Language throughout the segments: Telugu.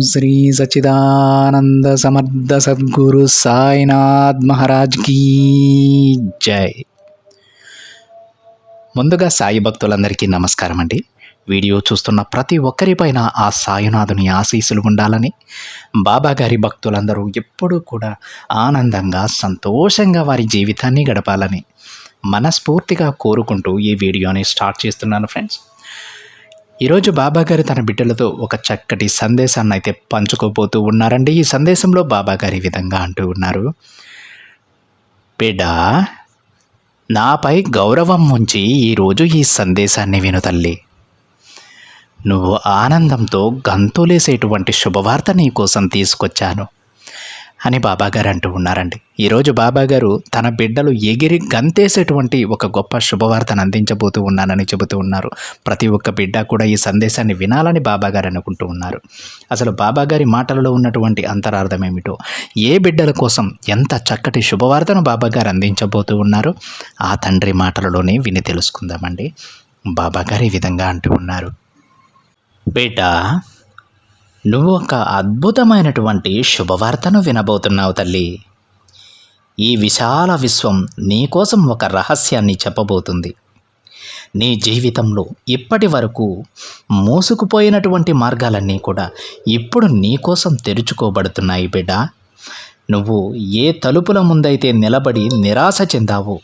శ్రీ సచ్చిదానంద సమర్థ సద్గురు సాయినాథ్ మహారాజ్ కీ జై. ముందుగా సాయి భక్తులందరికీ నమస్కారం అండి. వీడియో చూస్తున్న ప్రతి ఒక్కరిపైన ఆ సాయినాథుని ఆశీస్సులు ఉండాలని, బాబా గారి భక్తులందరూ ఎప్పుడూ కూడా ఆనందంగా సంతోషంగా వారి జీవితాన్ని గడపాలని మనస్ఫూర్తిగా కోరుకుంటూ ఈ వీడియోని స్టార్ట్ చేస్తున్నాను ఫ్రెండ్స్. ఈరోజు బాబా గారు తన బిడ్డలతో ఒక చక్కటి సందేశాన్ని అయితే పంచుకోబోతూ ఉన్నారండి. ఈ సందేశంలో బాబా గారు ఈ విధంగా అంటూ ఉన్నారు: బిడ్డ, నాపై గౌరవం ఉంచి ఈరోజు ఈ సందేశాన్ని విను తల్లి. నువ్వు ఆనందంతో గంతులేసేటువంటి శుభవార్త నీ కోసం తీసుకొచ్చాను అని బాబాగారు అంటూ ఉన్నారండి. ఈరోజు బాబాగారు తన బిడ్డలు ఎగిరి గంతేసేటువంటి ఒక గొప్ప శుభవార్తను అందించబోతూ ఉన్నానని చెబుతూ ఉన్నారు. ప్రతి ఒక్క బిడ్డ కూడా ఈ సందేశాన్ని వినాలని బాబాగారు అనుకుంటూ ఉన్నారు. అసలు బాబాగారి మాటలలో ఉన్నటువంటి అంతరార్థం ఏమిటో, ఏ బిడ్డల కోసం ఎంత చక్కటి శుభవార్తను బాబాగారు అందించబోతూ ఉన్నారో ఆ తండ్రి మాటలలోనే విని తెలుసుకుందామండి. బాబాగారు ఈ విధంగా అంటూ ఉన్నారు: బిడ్డ, నువ్వు ఒక అద్భుతమైనటువంటి శుభవార్తను వినబోతున్నావు తల్లి. ఈ విశాల విశ్వం నీకోసం ఒక రహస్యాన్ని చెప్పబోతుంది. నీ జీవితంలో ఇప్పటి వరకు మూసుకుపోయినటువంటి మార్గాలన్నీ కూడా ఇప్పుడు నీకోసం తెరుచుకోబడుతున్నాయి బిడ్డ. నువ్వు ఏ తలుపుల ముందైతే నిలబడి నిరాశ చెందావో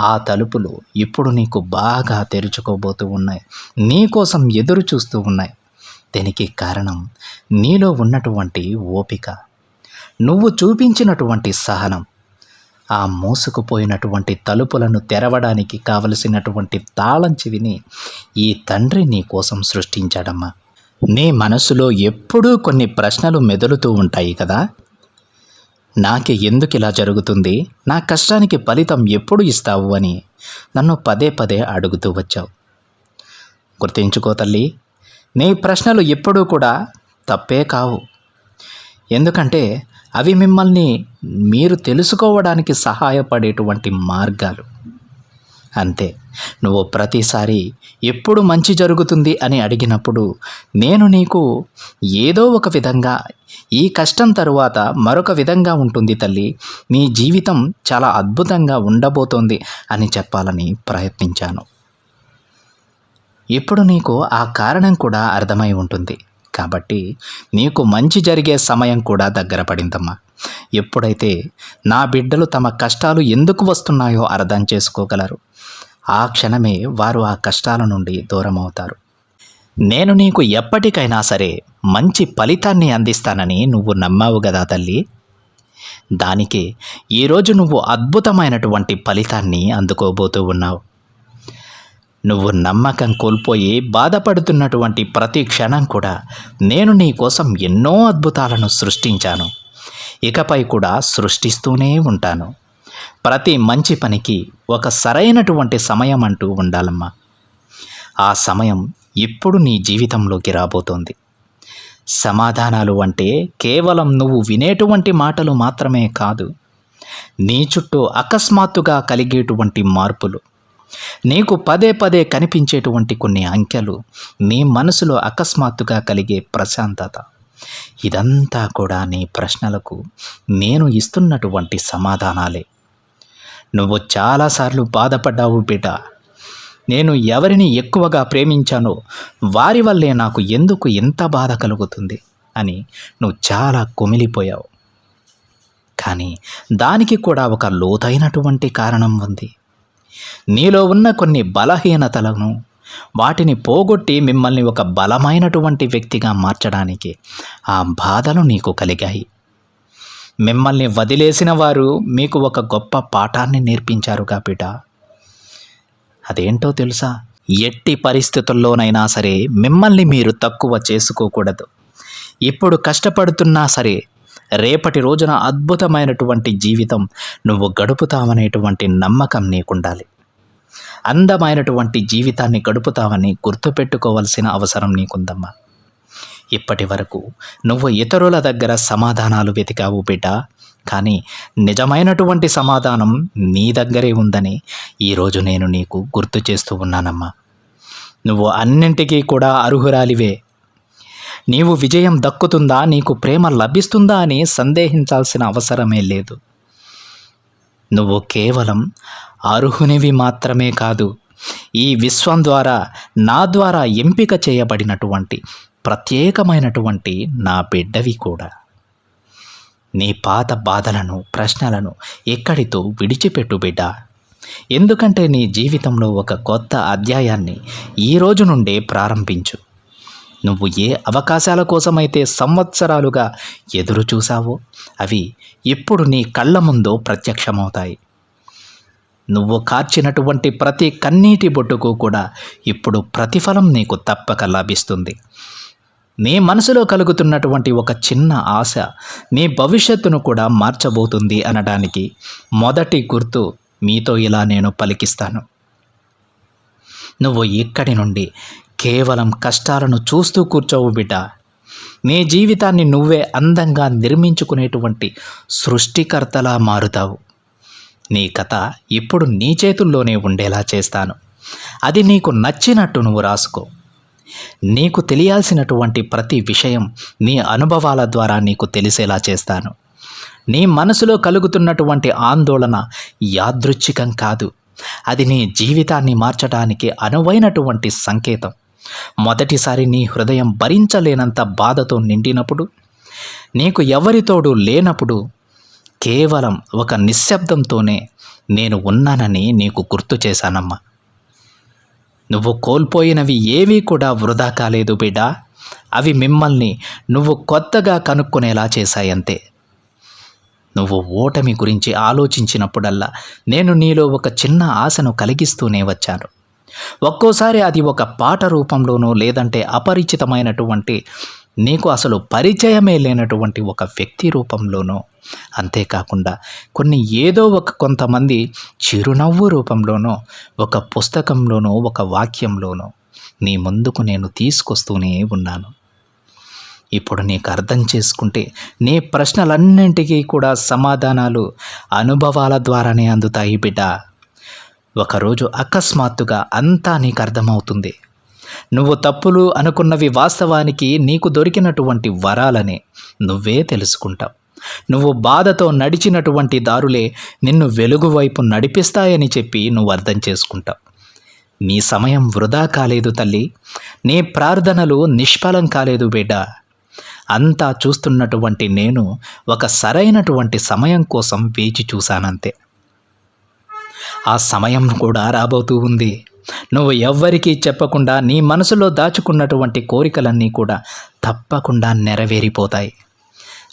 ఆ తలుపులు ఇప్పుడు నీకు బాగా తెరుచుకోబోతూ ఉన్నాయి, నీకోసం ఎదురు చూస్తూ ఉన్నాయి. దీనికి కారణం నీలో ఉన్నటువంటి ఓపిక, నువ్వు చూపించినటువంటి సహనం. ఆ మూసుకుపోయినటువంటి తలుపులను తెరవడానికి కావలసినటువంటి తాళం చెవిని ఈ తండ్రి నీ కోసం సృష్టించాడమ్మా. నీ మనసులో ఎప్పుడూ కొన్ని ప్రశ్నలు మెదులుతూ ఉంటాయి కదా. నాకు ఎందుకు ఇలా జరుగుతుంది, నా కష్టానికి ఫలితం ఎప్పుడు ఇస్తావు అని నన్ను పదే పదే అడుగుతూ వచ్చావు. గుర్తించుకో తల్లి, నీ ప్రశ్నలు ఎప్పుడూ కూడా తప్పే కావు. ఎందుకంటే అవి మిమ్మల్ని మీరు తెలుసుకోవడానికి సహాయపడేటువంటి మార్గాలు. అంతే. నువ్వు ప్రతిసారి ఎప్పుడు మంచి జరుగుతుంది అని అడిగినప్పుడు నేను నీకు ఏదో ఒక విధంగా ఈ కష్టం తరువాత మరొక విధంగా ఉంటుంది తల్లి, నీ జీవితం చాలా అద్భుతంగా ఉండబోతోంది అని చెప్పాలని ప్రయత్నించాను. ఇప్పుడు నీకు ఆ కారణం కూడా అర్థమై ఉంటుంది కాబట్టి నీకు మంచి జరిగే సమయం కూడా దగ్గర పడిందమ్మా. ఎప్పుడైతే నా బిడ్డలు తమ కష్టాలు ఎందుకు వస్తున్నాయో అర్థం చేసుకోగలరు, ఆ క్షణమే వారు ఆ కష్టాల నుండి దూరం అవుతారు. నేను నీకు ఎప్పటికైనా సరే మంచి ఫలితాన్ని అందిస్తానని నువ్వు నమ్మావు కదా తల్లి. దానికి ఈరోజు నువ్వు అద్భుతమైనటువంటి ఫలితాన్ని అందుకోబోతూ ఉన్నావు. నువ్వు నమ్మకం కోల్పోయి బాధపడుతున్నటువంటి ప్రతి క్షణం కూడా నేను నీ కోసం ఎన్నో అద్భుతాలను సృష్టించాను, ఇకపై కూడా సృష్టిస్తూనే ఉంటాను. ప్రతి మంచి పనికి ఒక సరైనటువంటి సమయం అంటూ ఉండాలమ్మా. ఆ సమయం ఇప్పుడు నీ జీవితంలోకి రాబోతోంది. సమాధానాలు అంటే కేవలం నువ్వు వినేటువంటి మాటలు మాత్రమే కాదు, నీ చుట్టూ అకస్మాత్తుగా కలిగేటువంటి మార్పులు, నీకు పదే పదే కనిపించేటువంటి కొన్ని అంకెలు, నీ మనసులో అకస్మాత్తుగా కలిగే ప్రశాంతత, ఇదంతా కూడా నీ ప్రశ్నలకు నేను ఇస్తున్నటువంటి సమాధానాలే. నువ్వు చాలాసార్లు బాధపడ్డావు బిడ్డ. నేను ఎవరిని ఎక్కువగా ప్రేమించానో వారి వల్లే నాకు ఎందుకు ఎంత బాధ కలుగుతుంది అని నువ్వు చాలా కుమిలిపోయావు. కానీ దానికి కూడా ఒక లోతైనటువంటి కారణం ఉంది. నీలో ఉన్న కొన్ని బలహీనతలను వాటిని పోగొట్టి మిమ్మల్ని ఒక బలమైనటువంటి వ్యక్తిగా మార్చడానికి ఆ బాధలు నీకు కలిగాయి. మిమ్మల్ని వదిలేసిన వారు మీకు ఒక గొప్ప పాఠాన్ని నేర్పించారుగా బిడ్డ. అదేంటో తెలుసా? ఎట్టి పరిస్థితుల్లోనైనా సరే మిమ్మల్ని మీరు తక్కువ చేసుకోకూడదు. ఇప్పుడు కష్టపడుతున్నా సరే రేపటి రోజున అద్భుతమైనటువంటి జీవితం నువ్వు గడుపుతావనేటువంటి నమ్మకం నీకుండాలి. అందమైనటువంటి జీవితాన్ని గడుపుతావని గుర్తుపెట్టుకోవాల్సిన అవసరం నీకుందమ్మా. ఇప్పటి వరకు నువ్వు ఇతరుల దగ్గర సమాధానాలు వెతికావు బిడ్డ, కానీ నిజమైనటువంటి సమాధానం నీ దగ్గరే ఉందని ఈరోజు నేను నీకు గుర్తు చేస్తూ ఉన్నానమ్మా. నువ్వు అన్నింటికీ కూడా అర్హురాలివే. నీవు విజయం దక్కుతుందా, నీకు ప్రేమ లభిస్తుందా అని సందేహించాల్సిన అవసరమే లేదు. నువ్వు కేవలం అర్హునివి మాత్రమే కాదు, ఈ విశ్వం ద్వారా నా ద్వారా ఎంపిక చేయబడినటువంటి ప్రత్యేకమైనటువంటి నా బిడ్డవి కూడా. నీ పాత బాధలను, ప్రశ్నలను ఎక్కడితో విడిచిపెట్టు బిడ్డ. ఎందుకంటే నీ జీవితంలో ఒక కొత్త అధ్యాయాన్ని ఈ రోజు నుండే ప్రారంభించు. నువ్వు ఏ అవకాశాల కోసమైతే సంవత్సరాలుగా ఎదురు చూసావో అవి ఇప్పుడు నీ కళ్ళ ముందు ప్రత్యక్షమవుతాయి. నువ్వు కార్చినటువంటి ప్రతి కన్నీటి బొట్టుకు కూడా ఇప్పుడు ప్రతిఫలం నీకు తప్పక లభిస్తుంది. నీ మనసులో కలుగుతున్నటువంటి ఒక చిన్న ఆశ నీ భవిష్యత్తును కూడా మార్చబోతుంది అనడానికి మొదటి గుర్తు మీతో ఇలా నేను పలికిస్తాను. నువ్వు ఇక్కడి నుండి కేవలం కష్టాలను చూస్తూ కూర్చోవు బిడ్డ. నీ జీవితాన్ని నువ్వే అందంగా నిర్మించుకునేటువంటి సృష్టికర్తలా మారుతావు. నీ కథ ఇప్పుడు నీ చేతుల్లోనే ఉండేలా చేస్తాను. అది నీకు నచ్చినట్టు నువ్వు రాసుకో. నీకు తెలియాల్సినటువంటి ప్రతి విషయం నీ అనుభవాల ద్వారా నీకు తెలిసేలా చేస్తాను. నీ మనసులో కలుగుతున్నటువంటి ఆందోళన యాదృచ్ఛికం కాదు, అది నీ జీవితాన్ని మార్చడానికి అనువైనటువంటి సంకేతం. మొదటిసారి నీ హృదయం భరించలేనంత బాధతో నిండినప్పుడు, నీకు ఎవరితోడు లేనప్పుడు, కేవలం ఒక నిశ్శబ్దంతోనే నేను ఉన్నానని నీకు గుర్తు చేశానమ్మా. నువ్వు కోల్పోయినవి ఏవీ కూడా వృధా కాలేదు బిడ్డ. అవి మిమ్మల్ని నువ్వు కొత్తగా కనుక్కునేలా చేశాయంతే. నువ్వు ఓటమి గురించి ఆలోచించినప్పుడల్లా నేను నీలో ఒక చిన్న ఆశను కలిగిస్తూనే వచ్చాను. ఒక్కోసారి అది ఒక పాట రూపంలోనో, లేదంటే అపరిచితమైనటువంటి, నీకు అసలు పరిచయమే లేనటువంటి ఒక వ్యక్తి రూపంలోనో, అంతేకాకుండా ఏదో కొంతమంది చిరునవ్వు రూపంలోనో, ఒక పుస్తకంలోనో, ఒక వాక్యంలోనో నీ ముందుకు నేను తీసుకొస్తూనే ఉన్నాను. ఇప్పుడు నీకు అర్థం చేసుకుంటే నీ ప్రశ్నలన్నింటికీ కూడా సమాధానాలు అనుభవాల ద్వారానే అందుతాయి బిడ్డ. ఒకరోజు అకస్మాత్తుగా అంతా నీకు అర్థమవుతుంది. నువ్వు తప్పులు అనుకున్నవి వాస్తవానికి నీకు దొరికినటువంటి వరాలని నువ్వే తెలుసుకుంటావు. నువ్వు బాధతో నడిచినటువంటి దారులే నిన్ను వెలుగు వైపు నడిపిస్తాయని చెప్పి నువ్వు అర్థం చేసుకుంటావు. నీ సమయం వృధా కాలేదు తల్లి, నీ ప్రార్థనలు నిష్ఫలం కాలేదు బిడ్డ. అంతా చూస్తున్నటువంటి నేను ఒక సరైనటువంటి సమయం కోసం వేచి చూశానంతే. ఆ సమయం కూడా రాబోతూ ఉంది. నువ్వు ఎవ్వరికీ చెప్పకుండా నీ మనసులో దాచుకున్నటువంటి కోరికలన్నీ కూడా తప్పకుండా నెరవేరిపోతాయి.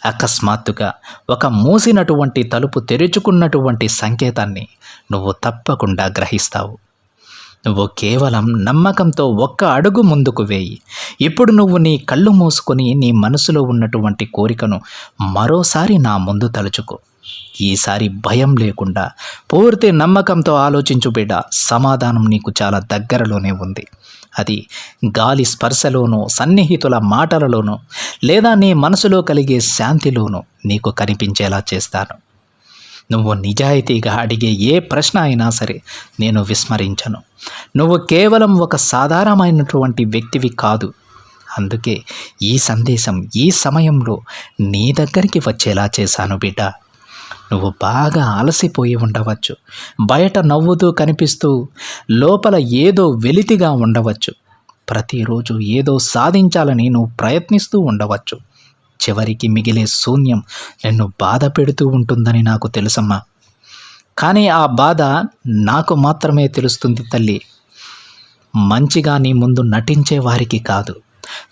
అకస్మాత్తుగా ఒక మూసినటువంటి తలుపు తెరుచుకున్నటువంటి సంకేతాన్ని నువ్వు తప్పకుండా గ్రహిస్తావు. నువ్వు కేవలం నమ్మకంతో ఒక్క అడుగు ముందుకు వేయి. ఇప్పుడు నువ్వు నీ కళ్ళు మూసుకొని నీ మనసులో ఉన్నటువంటి కోరికను మరోసారి నా ముందు తలుచుకో. ఈసారి భయం లేకుండా పూర్తి నమ్మకంతో ఆలోచించు బిడ్డ. సమాధానం నీకు చాలా దగ్గరలోనే ఉంది. అది గాలి స్పర్శలోనో, సన్నిహితుల మాటలలోనో, లేదా నీ మనసులో కలిగే శాంతిలోనో నీకు కనిపించేలా చేస్తాను. నువ్వు నిజాయితీగా అడిగే ఏ ప్రశ్న అయినా సరే నేను విస్మరించను. నువ్వు కేవలం ఒక సాధారణమైనటువంటి వ్యక్తివి కాదు. అందుకే ఈ సందేశం ఈ సమయంలో నీ దగ్గరికి వచ్చేలా చేశాను బిడ్డ. నువ్వు బాగా అలసిపోయి ఉండవచ్చు, బయట నవ్వుతూ కనిపిస్తూ లోపల ఏదో వెలితిగా ఉండవచ్చు, ప్రతిరోజు ఏదో సాధించాలని నువ్వు ప్రయత్నిస్తూ ఉండవచ్చు. చివరికి మిగిలే శూన్యం నిన్ను బాధ పెడుతూ ఉంటుందని నాకు తెలుసమ్మా. కానీ ఆ బాధ నాకు మాత్రమే తెలుస్తుంది తల్లి. మంచిగా నీ ముందు నటించే వారికి కాదు.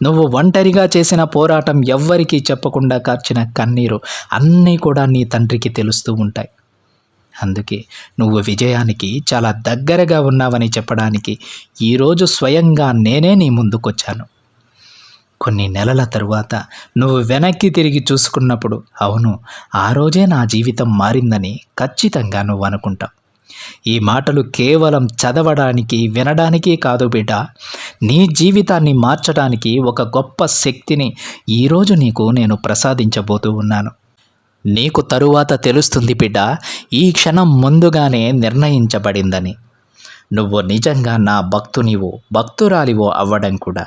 నువ్వు ఒంటరిగా చేసిన పోరాటం, ఎవ్వరికీ చెప్పకుండా కార్చిన కన్నీరు అన్నీ కూడా నీ తండ్రికి తెలుస్తూ ఉంటాయి. అందుకే నువ్వు విజయానికి చాలా దగ్గరగా ఉన్నావని చెప్పడానికి ఈరోజు స్వయంగా నేనే నీ ముందుకొచ్చాను. కొన్ని నెలల తరువాత నువ్వు వెనక్కి తిరిగి చూసుకున్నప్పుడు, అవును, ఆ రోజే నా జీవితం మారిందని ఖచ్చితంగా నువ్వు అనుకుంటావు. ఈ మాటలు కేవలం చదవడానికి, వినడానికి కాదు బిడ్డ. నీ జీవితాన్ని మార్చడానికి ఒక గొప్ప శక్తిని ఈరోజు నీకు నేను ప్రసాదించబోతూ ఉన్నాను. నీకు తరువాత తెలుస్తుంది బిడ్డ, ఈ క్షణం ముందుగానే నిర్ణయించబడిందని. నువ్వు నిజంగా నా భక్తునివో భక్తురాలివో అవ్వడం కూడా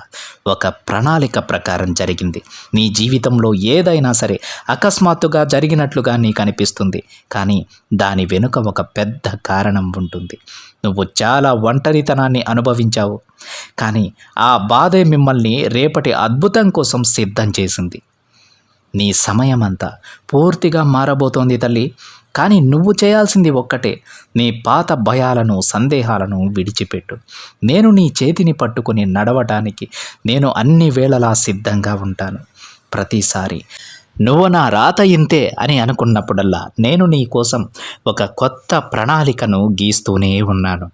ఒక ప్రణాళిక ప్రకారం జరిగింది. నీ జీవితంలో ఏదైనా సరే అకస్మాత్తుగా జరిగినట్లుగా నీకు అనిపిస్తుంది, కానీ దాని వెనుక ఒక పెద్ద కారణం ఉంటుంది. నువ్వు చాలా ఒంటరితనాన్ని అనుభవించావు, కానీ ఆ బాధే మిమ్మల్ని రేపటి అద్భుతం కోసం సిద్ధం చేసింది. నీ సమయమంతా పూర్తిగా మారబోతోంది తల్లి. కానీ నువ్వు చేయాల్సింది ఒక్కటే, నీ పాత భయాలను సందేహాలను విడిచిపెట్టు. నేను నీ చేతిని పట్టుకుని నడవటానికి నేను అన్ని వేళలా సిద్ధంగా ఉంటాను. ప్రతిసారి నువ్వు నా రాత ఇంతే అని అనుకున్నప్పుడల్లా నేను నీ కోసం ఒక కొత్త ప్రణాళికను గీస్తూనే ఉన్నాను.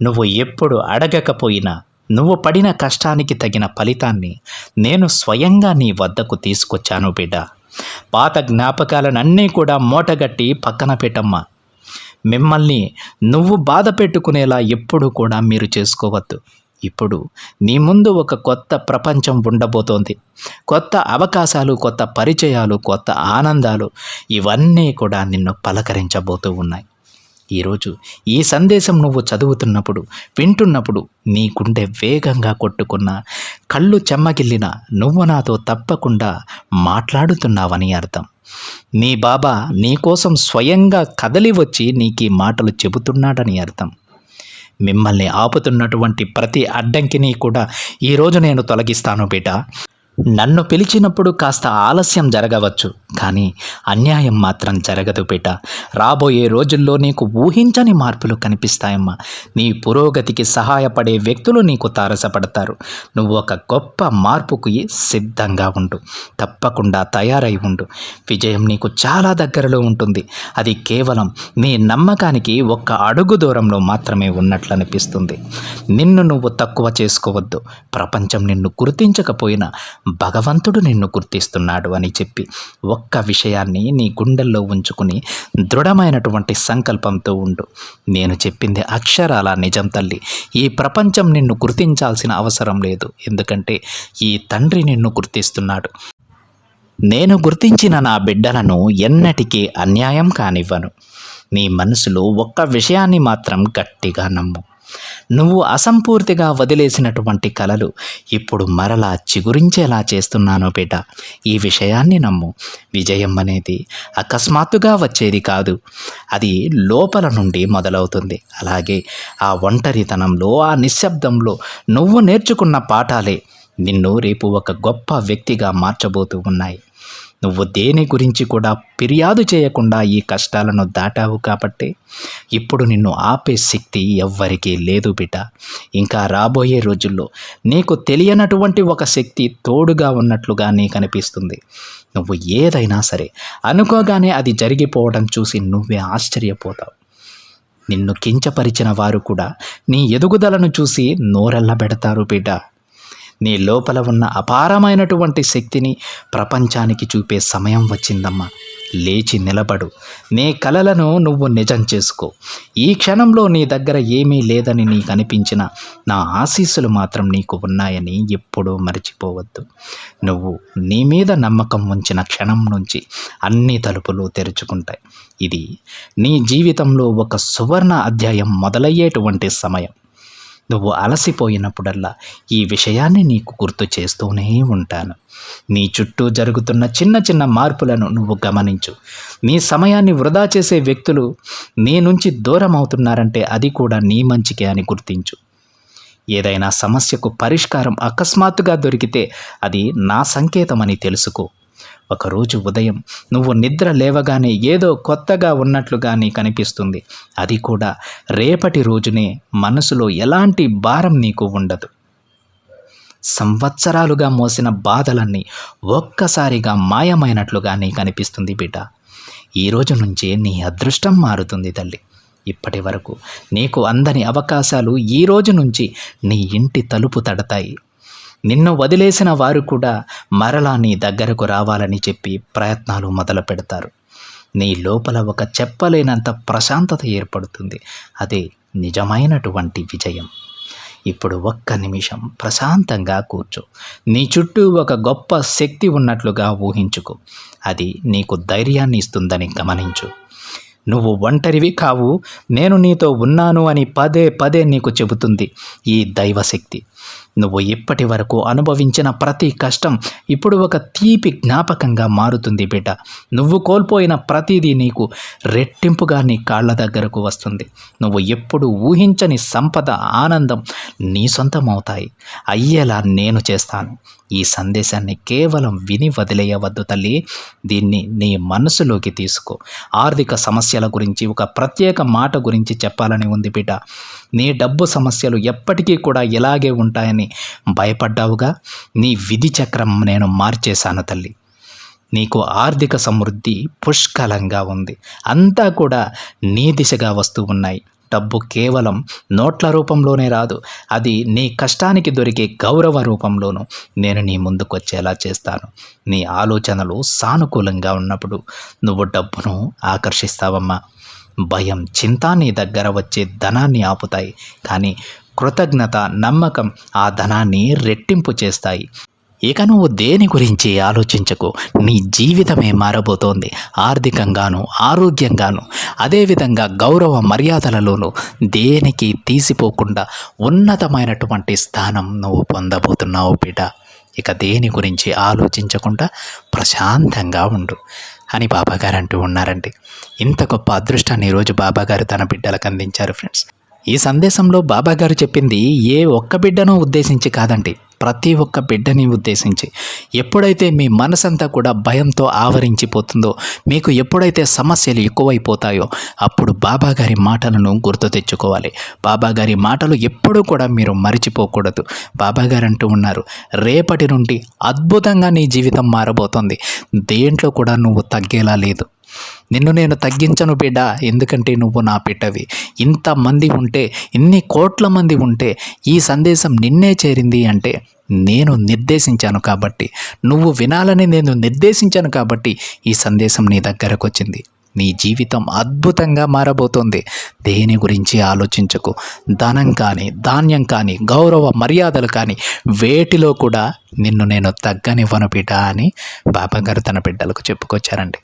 నువ్వు ఎప్పుడు అడగకపోయినా నువ్వు పడిన కష్టానికి తగిన ఫలితాన్ని నేను స్వయంగా నీ వద్దకు తీసుకొచ్చాను బిడ్డ. పాత జ్ఞాపకాలనన్నీ కూడా మూటగట్టి పక్కన పెట్టమ్మా. మిమ్మల్ని నువ్వు బాధ పెట్టుకునేలా ఎప్పుడు కూడా మీరు చేసుకోవద్దు. ఇప్పుడు నీ ముందు ఒక కొత్త ప్రపంచం ఉండబోతోంది. కొత్త అవకాశాలు, కొత్త పరిచయాలు, కొత్త ఆనందాలు ఇవన్నీ కూడా నిన్ను పలకరించబోతూ ఉన్నాయి. ఈరోజు ఈ సందేశం నువ్వు చదువుతున్నప్పుడు, వింటున్నప్పుడు నీ గుండె వేగంగా కొట్టుకున్న, కళ్ళు చెమ్మగిల్లిన నువ్వు నాతో తప్పకుండా మాట్లాడుతున్నావని అర్థం. నీ బాబా నీకోసం స్వయంగా కదలి వచ్చి నీకు మాటలు చెబుతున్నాడని అర్థం. మిమ్మల్ని ఆపుతున్నటువంటి ప్రతి అడ్డంకిని కూడా ఈరోజు నేను తొలగిస్తాను బిడ్డ. నన్ను పిలిచినప్పుడు కాస్త ఆలస్యం జరగవచ్చు, కానీ అన్యాయం మాత్రం జరగదు బిడ్డ. రాబోయే రోజుల్లో నీకు ఊహించని మార్పులు కనిపిస్తాయమ్మా. నీ పురోగతికి సహాయపడే వ్యక్తులు నీకు తారసపడతారు. నువ్వు ఒక గొప్ప మార్పుకి సిద్ధంగా ఉండు. తప్పకుండా తయారై ఉండు. విజయం నీకు చాలా దగ్గరలో ఉంటుంది. అది కేవలం నీ నమ్మకానికి ఒక్క అడుగు దూరంలో మాత్రమే ఉన్నట్లు అనిపిస్తుంది. నిన్ను నువ్వు తక్కువ చేసుకోవద్దు. ప్రపంచం నిన్ను గుర్తించకపోయినా భగవంతుడు నిన్ను గుర్తిస్తున్నాడు అని చెప్పి ఒక్క విషయాన్ని నీ గుండెల్లో ఉంచుకుని దృఢమైనటువంటి సంకల్పంతో ఉండు. నేను చెప్పింది అక్షరాల నిజం తల్లి. ఈ ప్రపంచం నిన్ను గుర్తించాల్సిన అవసరం లేదు, ఎందుకంటే ఈ తండ్రి నిన్ను గుర్తిస్తున్నాడు. నేను గుర్తించిన నా బిడ్డలను ఎన్నటికీ అన్యాయం కానివ్వను. నీ మనసులో ఒక్క విషయాన్ని మాత్రం గట్టిగా నమ్ము. నువ్వు అసంపూర్తిగా వదిలేసినటువంటి కలలు ఇప్పుడు మరలా చిగురించేలా చేస్తున్నాను బిడ్డ. ఈ విషయాన్ని నమ్ము. విజయం అనేది అకస్మాత్తుగా వచ్చేది కాదు, అది లోపల నుండి మొదలవుతుంది. అలాగే ఆ ఒంటరితనంలో, ఆ నిశ్శబ్దంలో నువ్వు నేర్చుకున్న పాఠాలే నిన్ను రేపు ఒక గొప్ప వ్యక్తిగా మార్చబోతూ ఉన్నాయి. నువ్వు దేని గురించి కూడా ఫిర్యాదు చేయకుండా ఈ కష్టాలను దాటావు కాబట్టి ఇప్పుడు నిన్ను ఆపే శక్తి ఎవ్వరికీ లేదు బిడ్డ. ఇంకా రాబోయే రోజుల్లో నీకు తెలియనటువంటి ఒక శక్తి తోడుగా ఉన్నట్లుగా నీకు అనిపిస్తుంది. నువ్వు ఏదైనా సరే అనుకోగానే అది జరిగిపోవడం చూసి నువ్వే ఆశ్చర్యపోతావు. నిన్ను కించపరిచిన వారు కూడా నీ ఎదుగుదలను చూసి నోరెళ్ళబెడతారు బిడ్డ. నీ లోపల ఉన్న అపారమైనటువంటి శక్తిని ప్రపంచానికి చూపే సమయం వచ్చిందమ్మా. లేచి నిలబడు. నీ కలలను నువ్వు నిజం చేసుకో. ఈ క్షణంలో నీ దగ్గర ఏమీ లేదని నీకు అనిపించిన నా ఆశీస్సులు మాత్రం నీకు ఉన్నాయని ఎప్పుడూ మర్చిపోవద్దు. నువ్వు నీ మీద నమ్మకం ఉంచిన క్షణం నుంచి అన్ని తలుపులు తెరుచుకుంటాయి. ఇది నీ జీవితంలో ఒక సువర్ణ అధ్యాయం మొదలయ్యేటువంటి సమయం. నువ్వు అలసిపోయినప్పుడల్లా ఈ విషయాన్ని నీకు గుర్తు చేస్తూనే ఉంటాను. నీ చుట్టూ జరుగుతున్న చిన్న చిన్న మార్పులను నువ్వు గమనించు. నీ సమయాన్ని వృధా చేసే వ్యక్తులు నీ నుంచి దూరం అవుతున్నారంటే అది కూడా నీ మంచికే అని గుర్తించు. ఏదైనా సమస్యకు పరిష్కారం అకస్మాత్తుగా దొరికితే అది నా సంకేతమని తెలుసుకో. ఒకరోజు ఉదయం నువ్వు నిద్ర లేవగానే ఏదో కొత్తగా ఉన్నట్లుగా నీకు అనిపిస్తుంది. అది కూడా రేపటి రోజునే. మనసులో ఎలాంటి భారం నీకు ఉండదు. సంవత్సరాలుగా మోసిన బాధలన్నీ ఒక్కసారిగా మాయమైనట్లుగా నీకు అనిపిస్తుంది బిడ్డ. ఈరోజు నుంచే నీ అదృష్టం మారుతుంది తల్లి. ఇప్పటి వరకు నీకు అందని అవకాశాలు ఈ రోజు నుంచి నీ ఇంటి తలుపు తడతాయి. నిన్ను వదిలేసిన వారు కూడా మరలా నీ దగ్గరకు రావాలని చెప్పి ప్రయత్నాలు మొదలు పెడతారు. నీ లోపల ఒక చెప్పలేనంత ప్రశాంతత ఏర్పడుతుంది. అదే నిజమైనటువంటి విజయం. ఇప్పుడు ఒక్క నిమిషం ప్రశాంతంగా కూర్చో. నీ చుట్టూ ఒక గొప్ప శక్తి ఉన్నట్లుగా ఊహించుకో. అది నీకు ధైర్యాన్ని ఇస్తుందని గమనించు. నువ్వు ఒంటరివి కావు, నేను నీతో ఉన్నాను అని పదే పదే నీకు చెబుతుంది ఈ దైవశక్తి. నువ్వు ఇప్పటి వరకు అనుభవించిన ప్రతి కష్టం ఇప్పుడు ఒక తీపి జ్ఞాపకంగా మారుతుంది బిడ్డ. నువ్వు కోల్పోయిన ప్రతిదీ నీకు రెట్టింపుగా నీ కాళ్ళ దగ్గరకు వస్తుంది. నువ్వు ఎప్పుడు ఊహించని సంపద, ఆనందం నీ సొంతమవుతాయి. అయ్యేలా నేను చేస్తాను. ఈ సందేశాన్ని కేవలం విని వదిలేయవద్దు తల్లి. దీన్ని నీ మనసులోకి తీసుకో. ఆర్థిక సమస్యల గురించి ఒక ప్రత్యేక మాట గురించి చెప్పాలని ఉంది బిడ్డ. నీ డబ్బు సమస్యలు ఎప్పటికీ కూడా ఇలాగే ఉంటాయని భయపడ్డావుగా. నీ విధి చక్రం నేను మార్చేశాను తల్లి. నీకు ఆర్థిక సమృద్ధి పుష్కలంగా ఉంది. అంతా కూడా నీ దిశగా వస్తూ ఉన్నాయి. డబ్బు కేవలం నోట్ల రూపంలోనే రాదు, అది నీ కష్టానికి దొరికే గౌరవ రూపంలోనూ నేను నీ ముందుకు వచ్చేలా చేస్తాను. నీ ఆలోచనలు సానుకూలంగా ఉన్నప్పుడు నువ్వు డబ్బును ఆకర్షిస్తావమ్మా. భయం, చింత నీ దగ్గర వచ్చే ధనాన్ని ఆపుతాయి, కానీ కృతజ్ఞత, నమ్మకం ఆ ధనాన్ని రెట్టింపు చేస్తాయి. ఇక నువ్వు దేని గురించి ఆలోచించకు. నీ జీవితమే మారబోతోంది, ఆర్థికంగాను, ఆరోగ్యంగాను. అదేవిధంగా గౌరవ మర్యాదలలోనూ దేనికి తీసిపోకుండా ఉన్నతమైనటువంటి స్థానం నువ్వు పొందబోతున్నావు బిడ్డ. ఇక దేని గురించి ఆలోచించకుండా ప్రశాంతంగా ఉండు అని బాబాగారు అంటూ ఉన్నారండి. ఇంత గొప్ప అదృష్టాన్ని ఈరోజు బాబాగారు తన బిడ్డలకు అందించారు ఫ్రెండ్స్. ఈ సందేశంలో బాబాగారు చెప్పింది ఏ ఒక్క బిడ్డనో ఉద్దేశించి కాదండి, ప్రతి ఒక్క బిడ్డని ఉద్దేశించి. ఎప్పుడైతే మీ మనసంతా కూడా భయంతో ఆవరించిపోతుందో, మీకు ఎప్పుడైతే సమస్యలు ఎక్కువైపోతాయో, అప్పుడు బాబాగారి మాటలను గుర్తు తెచ్చుకోవాలి. బాబాగారి మాటలు ఎప్పుడూ కూడా మీరు మరిచిపోకూడదు. బాబాగారు అంటూ ఉన్నారు, రేపటి నుండి అద్భుతంగా నీ జీవితం మారబోతోంది. దేంట్లో కూడా నువ్వు తగ్గేలా లేదు. నిన్ను నేను తగ్గించను బిడ్డ, ఎందుకంటే నువ్వు నా బిడ్డవి. ఇంతమంది ఉంటే, ఇన్ని కోట్ల మంది ఉంటే ఈ సందేశం నిన్నే చేరింది అంటే నేను నిర్దేశించాను కాబట్టి, నువ్వు వినాలని నేను నిర్దేశించాను కాబట్టి ఈ సందేశం నీ దగ్గరకు వచ్చింది. నీ జీవితం అద్భుతంగా మారబోతోంది. దేని గురించి ఆలోచించకు. ధనం కానీ, ధాన్యం కానీ, గౌరవ మర్యాదలు కానీ వేటిలో కూడా నిన్ను నేను తగ్గనివ్వను బిడ్డ అని బాబాగారు తన బిడ్డలకు చెప్పుకొచ్చారండి.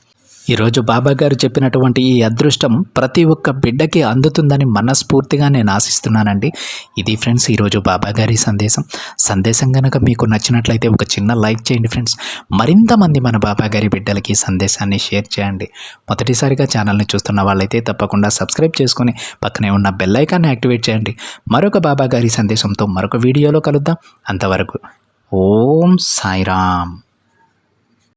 ఈరోజు బాబాగారు చెప్పినటువంటి ఈ అదృష్టం ప్రతి ఒక్క బిడ్డకి అందుతుందని మనస్ఫూర్తిగా నేను ఆశిస్తున్నానండి. ఇది ఫ్రెండ్స్ ఈరోజు బాబాగారి సందేశం కనుక మీకు నచ్చినట్లయితే ఒక చిన్న లైక్ చేయండి ఫ్రెండ్స్. మరింత మంది మన బాబాగారి బిడ్డలకి సందేశాన్ని షేర్ చేయండి. మొదటిసారిగా ఛానల్ని చూస్తున్న వాళ్ళైతే తప్పకుండా సబ్స్క్రైబ్ చేసుకొని పక్కనే ఉన్న బెల్ ఐకాన్ని యాక్టివేట్ చేయండి. మరొక బాబాగారి సందేశంతో మరొక వీడియోలో కలుద్దాం. అంతవరకు ఓం సాయిరామ్.